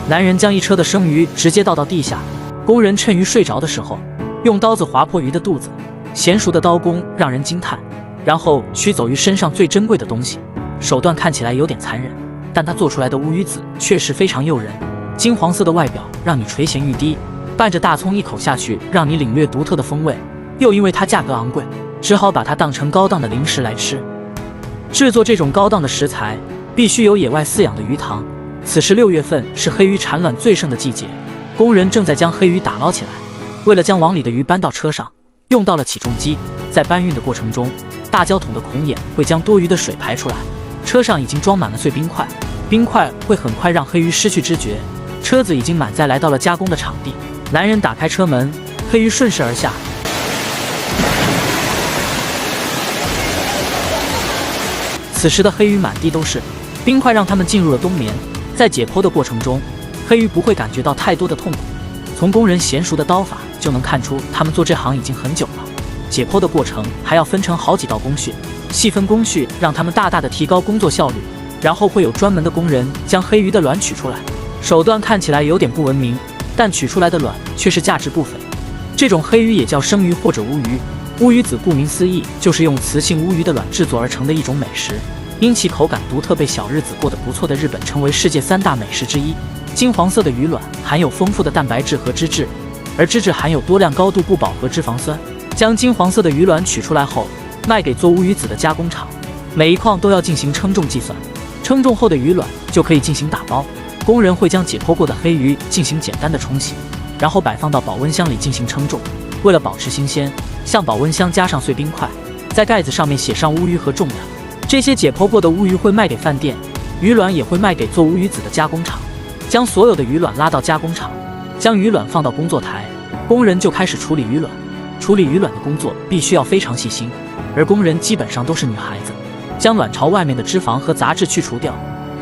男人将一车的生鱼直接倒到地下，工人趁鱼睡着的时候，用刀子划破鱼的肚子，娴熟的刀工让人惊叹。然后取走鱼身上最珍贵的东西，手段看起来有点残忍，但他做出来的乌鱼子确实非常诱人。金黄色的外表让你垂涎欲滴，拌着大葱一口下去，让你领略独特的风味。又因为它价格昂贵，只好把它当成高档的零食来吃。制作这种高档的食材，必须有野外饲养的鱼塘。此时6月份是黑鱼产卵最盛的季节，工人正在将黑鱼打捞起来。为了将网里的鱼搬到车上，用到了起重机。在搬运的过程中，大胶桶的孔眼会将多余的水排出来。车上已经装满了碎冰块，冰块会很快让黑鱼失去知觉。车子已经满载来到了加工的场地。男人打开车门，黑鱼顺势而下。此时的黑鱼满地都是冰块，让它们进入了冬眠。在解剖的过程中，黑鱼不会感觉到太多的痛苦。从工人娴熟的刀法就能看出，他们做这行已经很久了。解剖的过程还要分成好几道工序，细分工序让他们大大的提高工作效率。然后会有专门的工人将黑鱼的卵取出来，手段看起来有点不文明，但取出来的卵却是价值不菲。这种黑鱼也叫生鱼或者乌鱼。乌鱼子顾名思义，就是用雌性乌鱼的卵制作而成的一种美食，因其口感独特，被小日子过得不错的日本称为世界3大美食之一。金黄色的鱼卵含有丰富的蛋白质和脂质，而脂质含有多量高度不饱和脂肪酸。将金黄色的鱼卵取出来后，卖给做乌鱼子的加工厂，每一矿都要进行称重计算，称重后的鱼卵就可以进行打包。工人会将解剖过的黑鱼进行简单的冲洗，然后摆放到保温箱里进行称重。为了保持新鲜，向保温箱加上碎冰块，在盖子上面写上乌鱼和重量。这些解剖过的乌鱼会卖给饭店，鱼卵也会卖给做乌鱼子的加工厂。将所有的鱼卵拉到加工厂，将鱼卵放到工作台，工人就开始处理鱼卵。处理鱼卵的工作必须要非常细心，而工人基本上都是女孩子。将卵巢外面的脂肪和杂质去除掉，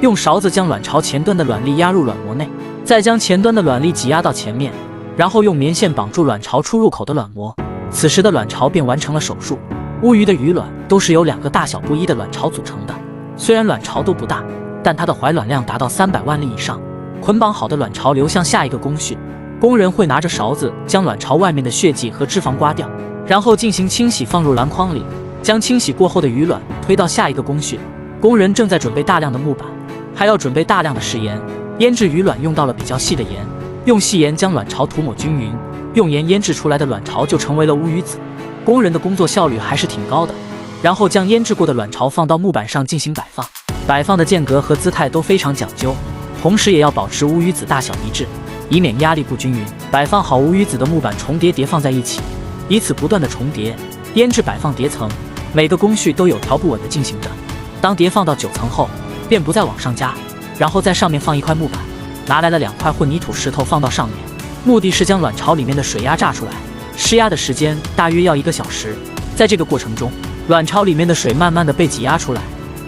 用勺子将卵巢前端的卵粒压入卵膜内，再将前端的卵粒挤压到前面，然后用棉线绑住卵巢出入口的卵膜。此时的卵巢便完成了手术。乌鱼的鱼卵都是由2个大小不一的卵巢组成的，虽然卵巢都不大，但它的怀卵量达到300万粒以上。捆绑好的卵巢流向下一个工序，工人会拿着勺子将卵巢外面的血迹和脂肪刮掉，然后进行清洗，放入篮筐里。将清洗过后的鱼卵推到下一个工序。工人正在准备大量的木板，还要准备大量的食盐。腌制鱼卵用到了比较细的盐，用细盐将卵巢涂抹均匀，用盐腌制出来的卵巢就成为了乌鱼子。工人的工作效率还是挺高的。然后将腌制过的卵巢放到木板上进行摆放，摆放的间隔和姿态都非常讲究，同时也要保持乌鱼子大小一致，以免压力不均匀。摆放好乌鱼子的木板重叠叠放在一起，以此不断的重叠。腌制摆放叠层，每个工序都有条不紊的进行着。当叠放到9层后，便不再往上加，然后在上面放一块木板，拿来了2块混凝土石头放到上面，目的是将卵巢里面的水压榨出来。施压的时间大约要1个小时。在这个过程中，卵巢里面的水慢慢的被挤压出来，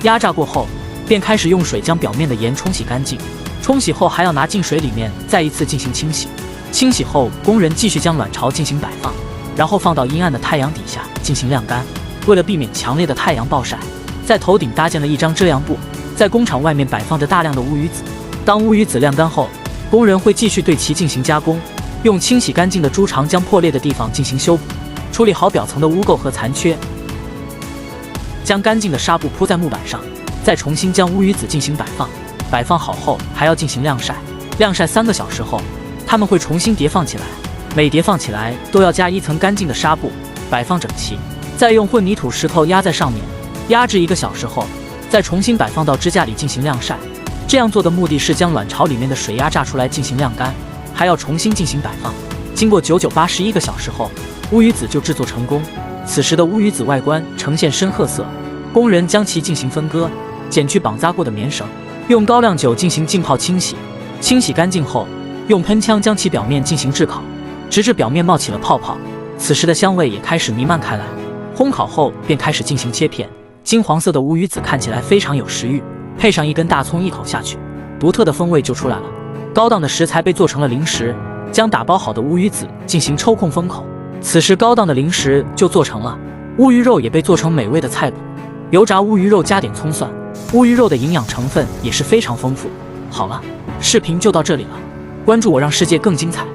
压榨过后，便开始用水将表面的盐冲洗干净。冲洗后还要拿进水里面再一次进行清洗。清洗后，工人继续将卵巢进行摆放，然后放到阴暗的太阳底下进行晾干。为了避免强烈的太阳暴晒，在头顶搭建了一张遮阳布。在工厂外面摆放着大量的乌鱼子。当乌鱼子晾干后，工人会继续对其进行加工，用清洗干净的猪肠将破裂的地方进行修补，处理好表层的污垢和残缺，将干净的纱布铺在木板上，再重新将乌鱼子进行摆放。摆放好后还要进行晾晒，晾晒3个小时后，它们会重新叠放起来。每叠放起来都要加1层干净的纱布，摆放整齐，再用混凝土石头压在上面，压制1个小时后，再重新摆放到支架里进行晾晒。这样做的目的是将卵巢里面的水压榨出来进行晾干，还要重新进行摆放。经过81个小时后，乌鱼子就制作成功。此时的乌鱼子外观呈现深褐色，工人将其进行分割，剪去绑扎过的棉绳，用高粱酒进行浸泡清洗。清洗干净后，用喷枪将其表面进行炙烤，直至表面冒起了泡泡。此时的香味也开始弥漫开来。烘烤后便开始进行切片，金黄色的乌鱼子看起来非常有食欲，配上1根大葱一口下去，独特的风味就出来了。高档的食材被做成了零食，将打包好的乌鱼子进行抽空封口。此时高档的零食就做成了。乌鱼肉也被做成美味的菜谱，油炸乌鱼肉加点葱蒜。乌鱼肉的营养成分也是非常丰富，好了，视频就到这里了，关注我，让世界更精彩。